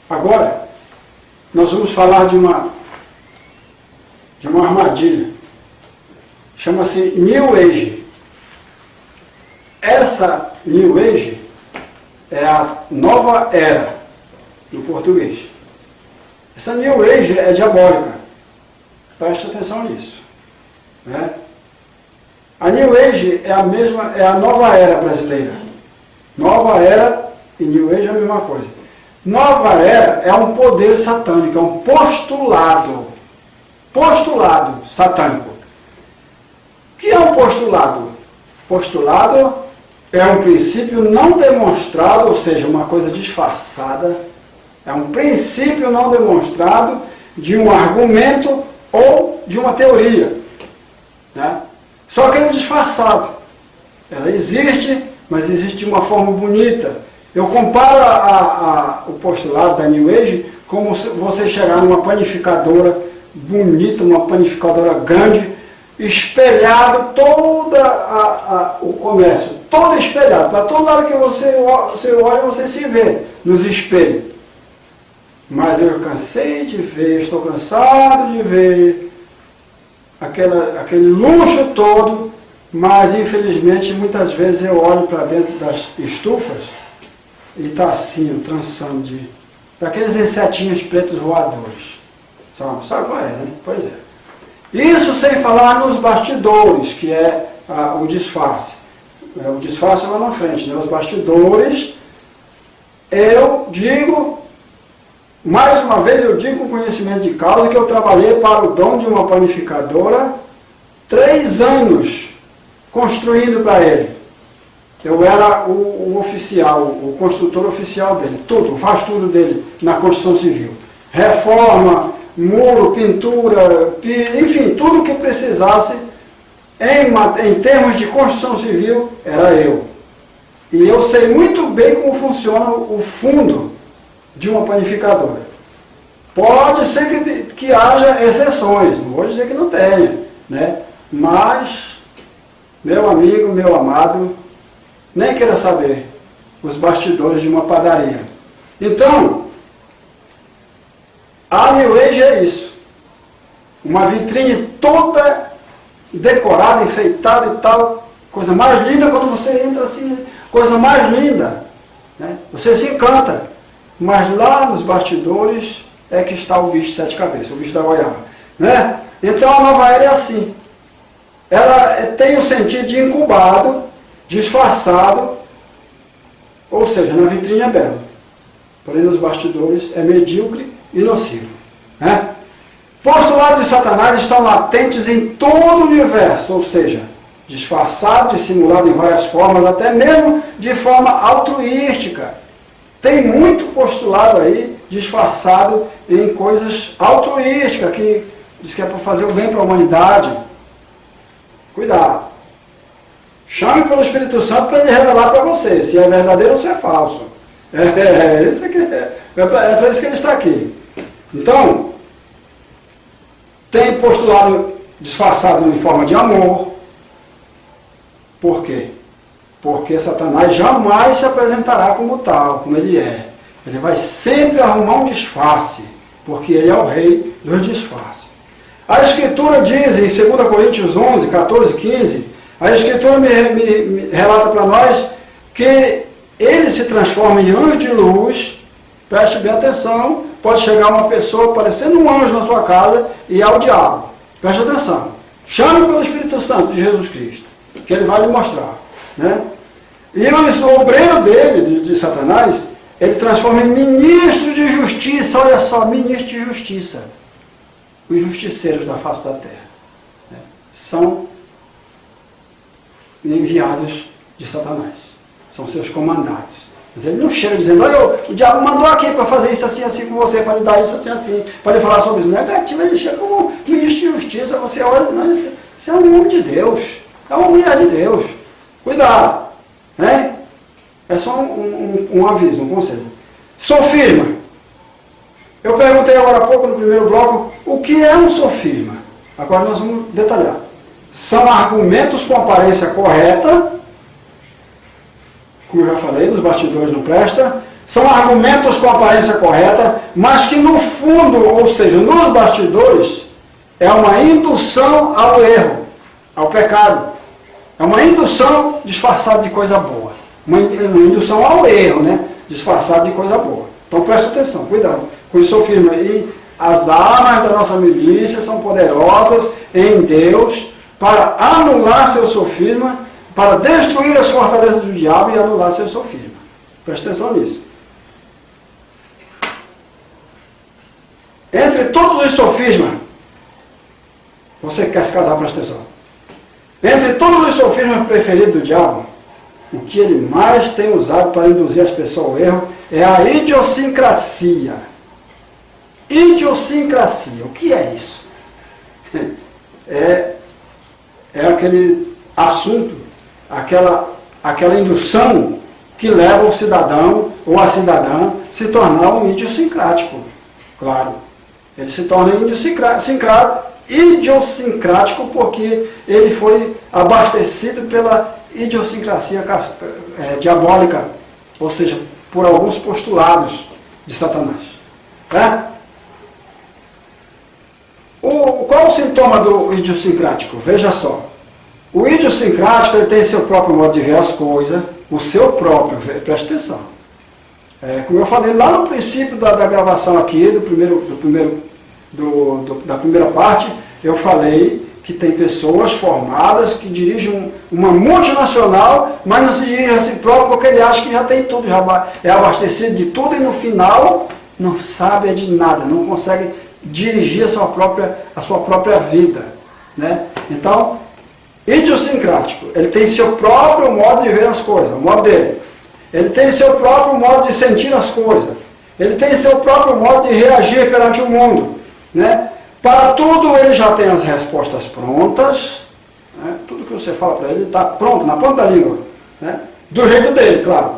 Agora, nós vamos falar de uma armadilha. Chama-se New Age. Essa New Age é a nova era, no português. Essa New Age é diabólica. Preste atenção nisso. Né? A New Age é a nova era brasileira. Nova era e New Age é a mesma coisa. Nova era é um poder satânico, é um postulado. Postulado satânico. O que é um postulado? Postulado é um princípio não demonstrado, ou seja, uma coisa disfarçada. É um princípio não demonstrado de um argumento ou de uma teoria. Né? Só que ele é disfarçado. Ela existe, mas existe de uma forma bonita. Eu comparo o postulado da New Age como você chegar numa panificadora bonita, uma panificadora grande, espelhado todo o comércio, todo espelhado. Para todo lado que você olha, você se vê nos espelhos. Mas eu cansei de ver, estou cansado de ver aquele luxo todo, mas infelizmente muitas vezes eu olho para dentro das estufas e está assim, trançando daqueles insetinhos pretos voadores. Sabe qual é, né? Pois é. Isso sem falar nos bastidores, que é o disfarce. O disfarce é lá na frente, né? Os bastidores, eu digo, mais uma vez eu digo com conhecimento de causa, que eu trabalhei para o dono de uma panificadora 3 anos construindo para ele. Eu era o oficial, o construtor oficial dele, tudo, faz tudo dele na construção civil. Reforma, muro, pintura, enfim, tudo que precisasse em termos de construção civil, era eu. E eu sei muito bem como funciona o fundo de uma panificadora. Pode ser que haja exceções, não vou dizer que não tenha, né? Mas, meu amigo, meu amado, nem queira saber os bastidores de uma padaria. Então, a New Age é isso. Uma vitrine toda decorada, enfeitada e tal. Coisa mais linda quando você entra assim, coisa mais linda. Né? Você se encanta. Mas lá nos bastidores é que está o bicho de 7 cabeças, o bicho da goiaba. Né? Então a nova era é assim. Ela tem o sentido de incubado, disfarçado, ou seja, na vitrine é belo. Porém nos bastidores é medíocre e nocivo. Né? Postulados de Satanás estão latentes em todo o universo, ou seja, disfarçado, dissimulado em várias formas, até mesmo de forma altruística. Tem muito postulado aí, disfarçado em coisas altruísticas, que diz que é para fazer o bem para a humanidade. Cuidado. Chame pelo Espírito Santo para ele revelar para você, se é verdadeiro ou se é falso. É para isso que ele está aqui. Então, tem postulado disfarçado em forma de amor. Por quê? Porque Satanás jamais se apresentará como tal, como ele é. Ele vai sempre arrumar um disfarce, porque ele é o rei dos disfarces. A Escritura diz em 2 Coríntios 11, 14, 15, a Escritura me relata para nós que ele se transforma em anjo de luz. Preste bem atenção, pode chegar uma pessoa parecendo um anjo na sua casa e é o diabo. Preste atenção. Chame pelo Espírito Santo de Jesus Cristo, que ele vai lhe mostrar. Né? E o obreiro dele, de Satanás, ele transforma em ministro de justiça. Olha só, ministro de justiça. Os justiceiros da face da terra. Né? São enviados de Satanás. São seus comandados. Mas ele não chega dizendo, olha, o diabo mandou aqui para fazer isso assim, assim com você, para lhe dar isso assim, assim, para lhe falar sobre isso. Não é negativo, ele chega como ministro de justiça, você olha, não, isso é um homem de Deus, é uma mulher de Deus. Cuidado, né? É só um aviso, um conselho. Sofisma. Eu perguntei agora há pouco, no primeiro bloco, o que é um sofisma? Agora nós vamos detalhar. São argumentos com aparência correta, como eu já falei, nos bastidores não presta, são argumentos com aparência correta, mas que no fundo, ou seja, nos bastidores, é uma indução ao erro, ao pecado. É uma indução disfarçada de coisa boa. Uma indução ao erro, né? Disfarçada de coisa boa. Então preste atenção, cuidado com o sofisma. E as armas da nossa milícia são poderosas em Deus para anular seu sofisma, para destruir as fortalezas do diabo e anular seu sofisma. Preste atenção nisso. Entre todos os sofismas, você que quer se casar, presta atenção. Entre todos os sofismas preferidos do diabo, o que ele mais tem usado para induzir as pessoas ao erro é a idiosincrasia. Idiosincrasia, o que é isso? É aquele assunto, aquela indução que leva o cidadão ou a cidadã a se tornar um idiosincrático. Claro, ele se torna idiosincrático porque ele foi abastecido pela idiosincrasia diabólica, ou seja, por alguns postulados de Satanás. Tá? Qual o sintoma do idiosincrático? Veja só. O idiosincrático ele tem seu próprio modo de ver as coisas, o seu próprio, preste atenção. Como eu falei lá no princípio da gravação aqui, da primeira parte, eu falei que tem pessoas formadas que dirigem uma multinacional, mas não se dirige a si próprio porque ele acha que já tem tudo, já é abastecido de tudo e no final não sabe de nada, não consegue dirigir a sua própria vida. Né? Então, idiosincrático, ele tem seu próprio modo de ver as coisas, o modo dele. Ele tem seu próprio modo de sentir as coisas. Ele tem seu próprio modo de reagir perante o mundo. Né? Para tudo ele já tem as respostas prontas. Né? Tudo que você fala para ele está pronto, na ponta da língua. Né? Do jeito dele, claro.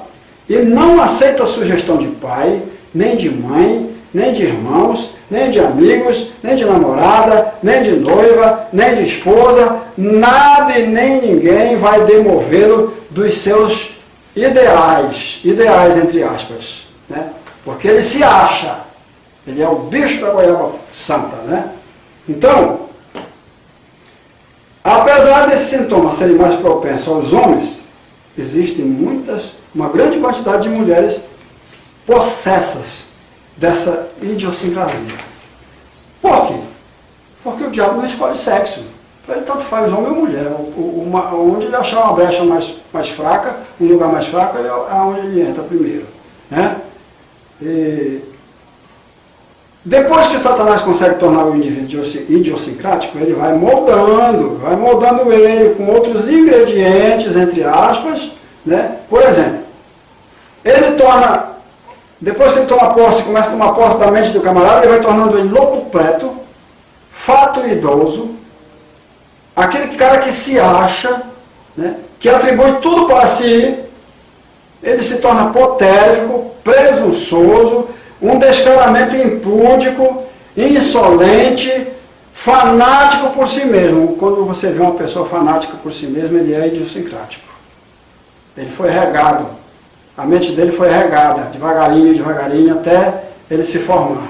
E não aceita sugestão de pai, nem de mãe, nem de irmãos, nem de amigos, nem de namorada, nem de noiva, nem de esposa. Nada e nem ninguém vai demovê-lo dos seus ideais entre aspas, né? Porque ele se acha, ele é o bicho da goiaba santa, né? Então, apesar desses sintomas serem mais propensos aos homens, existe uma grande quantidade de mulheres possessas dessa idiosincrasia. Por quê? Porque o diabo não escolhe sexo. Para ele tanto faz homem ou mulher. Onde ele achar uma brecha mais fraca, um lugar mais fraco, é onde ele entra primeiro. Né? E depois que Satanás consegue tornar o indivíduo idiosincrático, ele vai moldando ele com outros ingredientes, entre aspas. Né? Por exemplo, depois que ele toma posse, começa a tomar posse da mente do camarada, ele vai tornando ele locupleto, fatuidoso, aquele cara que se acha, né, que atribui tudo para si, ele se torna potérifico, presunçoso, um descaramento impúdico, insolente, fanático por si mesmo. Quando você vê uma pessoa fanática por si mesmo, ele é idiosincrático. Ele foi regado, a mente dele foi regada, devagarinho, até ele se formar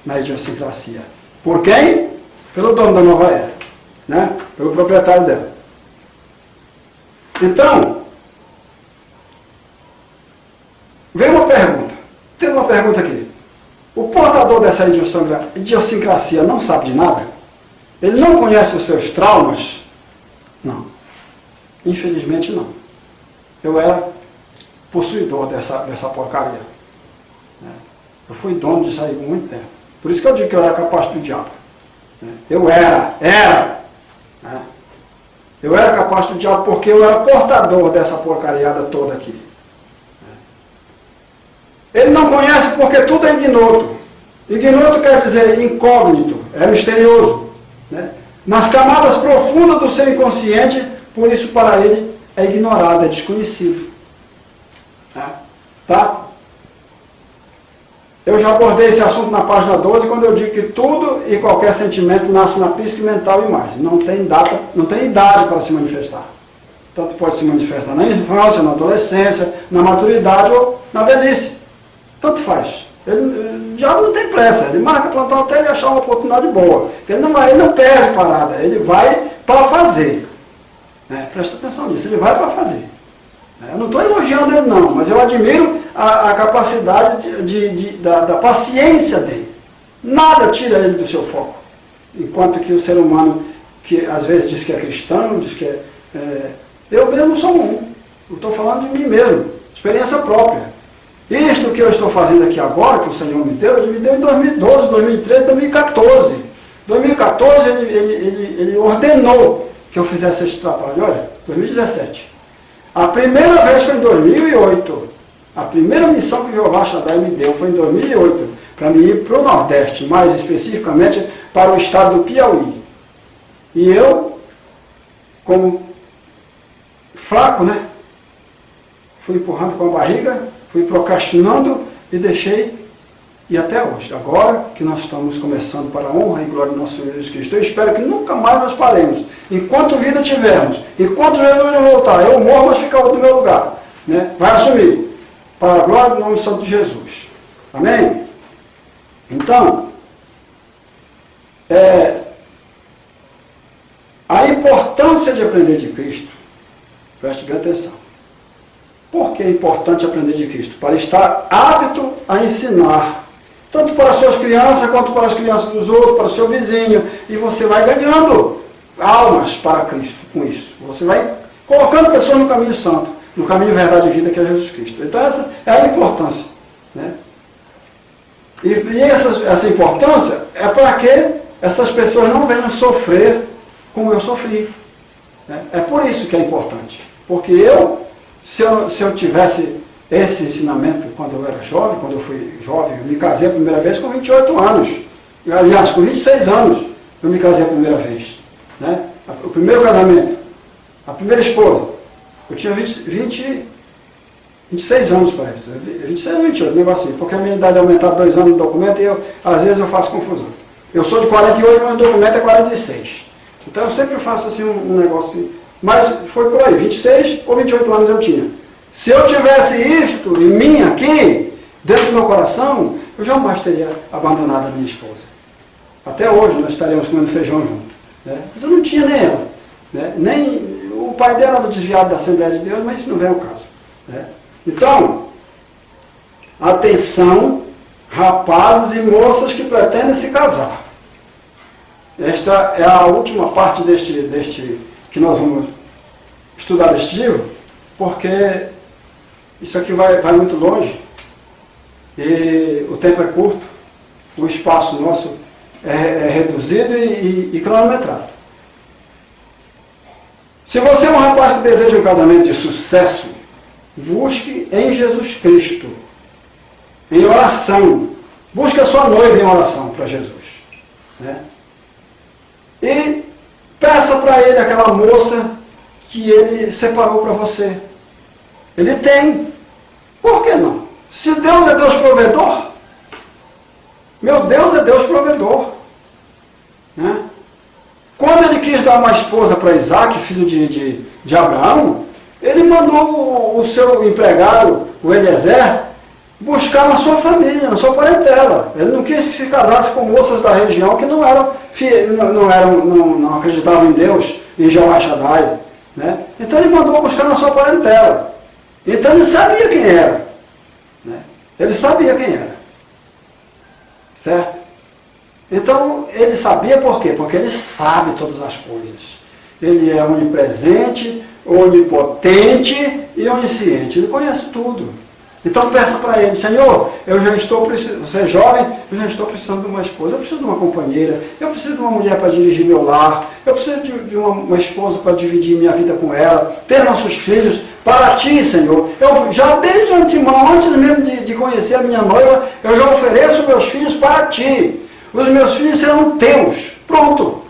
na idiosincrasia. Por quem? Pelo dono da nova era. Né? Pelo proprietário dela. Então, vem uma pergunta. Tem uma pergunta aqui. O portador dessa idiosincrasia não sabe de nada? Ele não conhece os seus traumas? Não. Infelizmente não. Eu era possuidor dessa porcaria. Eu fui dono disso aí por muito tempo. Por isso que eu digo que eu era capaz do diabo. Eu era. Eu era capaz do diabo porque eu era portador dessa porcariada toda aqui. Ele não conhece porque tudo é ignoto. Ignoto quer dizer incógnito, é misterioso. Né? Nas camadas profundas do seu inconsciente, por isso para ele é ignorado, é desconhecido. Tá? Eu já abordei esse assunto na página 12, quando eu digo que tudo e qualquer sentimento nasce na psique mental e mais. Não tem idade para se manifestar. Tanto pode se manifestar na infância, na adolescência, na maturidade ou na velhice. Tanto faz. O diabo não tem pressa, ele marca plantão até ele achar uma oportunidade boa. Ele não perde parada, ele vai para fazer. Presta atenção nisso, ele vai para fazer. Eu não estou elogiando ele não, mas eu admiro a capacidade da paciência dele. Nada tira ele do seu foco. Enquanto que o ser humano, que às vezes diz que é cristão, diz que eu mesmo sou um. Eu estou falando de mim mesmo, experiência própria. Isto que eu estou fazendo aqui agora, que o Senhor me deu, Ele me deu em 2012, 2013, 2014. Em 2014 ele ordenou que eu fizesse esse trabalho. Olha, 2017. A primeira vez foi em 2008. A primeira missão que Jeová Shaddai me deu foi em 2008, para me ir para o Nordeste, mais especificamente para o estado do Piauí. E eu, como fraco, fui empurrando com a barriga, fui procrastinando e deixei, e até hoje. Agora que nós estamos começando para a honra e glória do nosso Senhor Jesus Cristo, eu espero que nunca mais nós paremos. Enquanto vida tivermos, enquanto Jesus não voltar, eu morro, mas fica outro no meu lugar. Vai assumir, para a glória do nome santo de Jesus. Amém? Então, a importância de aprender de Cristo, preste bem atenção. Por que é importante aprender de Cristo? Para estar apto a ensinar, tanto para as suas crianças, quanto para as crianças dos outros, para o seu vizinho, e você vai ganhando almas para Cristo com isso. Você vai colocando pessoas no caminho santo, no caminho verdade e vida que é Jesus Cristo. Então essa é a importância. E essa importância é para que essas pessoas não venham sofrer como eu sofri. É por isso que é importante. Porque se eu tivesse esse ensinamento quando eu era jovem, quando eu fui jovem, eu me casei a primeira vez com 28 anos. Aliás, com 26 anos eu me casei a primeira vez. O primeiro casamento, a primeira esposa, eu tinha 26 anos, parece. 26 ou 28, negócio assim, porque a minha idade é aumentada 2 anos no documento e às vezes eu faço confusão. Eu sou de 48, mas o documento é 46. Então eu sempre faço assim um negócio assim. Mas foi por aí, 26 ou 28 anos eu tinha. Se eu tivesse isto em mim aqui, dentro do meu coração, eu jamais teria abandonado a minha esposa. Até hoje nós estaríamos comendo feijão junto. Mas eu não tinha nem ela. Nem o pai dela era desviado da Assembleia de Deus, mas isso não vem ao caso. Então, atenção, rapazes e moças que pretendem se casar. Esta é a última parte deste que nós vamos estudar deste livro, porque isso aqui vai muito longe e o tempo é curto, o espaço nosso é reduzido e cronometrado. Se você é um rapaz que deseja um casamento de sucesso, busque em Jesus Cristo, em oração. Busque a sua noiva em oração para Jesus. E peça para ele aquela moça que ele separou para você. Ele tem. Por que não? Se Deus é Deus provedor, meu Deus é Deus provedor. Quando ele quis dar uma esposa para Isaac, filho de Abraão, ele mandou o seu empregado, o Eliezer, buscar na sua família, na sua parentela. Ele não quis que se casasse com moças da região que não acreditavam em Deus, em Jeová Shaddai. Então ele mandou buscar na sua parentela. Então ele sabia quem era. Ele sabia quem era. Certo? Então ele sabia por quê? Porque ele sabe todas as coisas. Ele é onipresente, onipotente e onisciente. Ele conhece tudo. Então peça para ele, Senhor, você é jovem, eu já estou precisando de uma esposa, eu preciso de uma companheira, eu preciso de uma mulher para dirigir meu lar, eu preciso de uma esposa para dividir minha vida com ela, ter nossos filhos, para ti, Senhor. Eu já desde antemão, antes mesmo de conhecer a minha noiva, eu já ofereço meus filhos para ti. Os meus filhos serão teus. Pronto.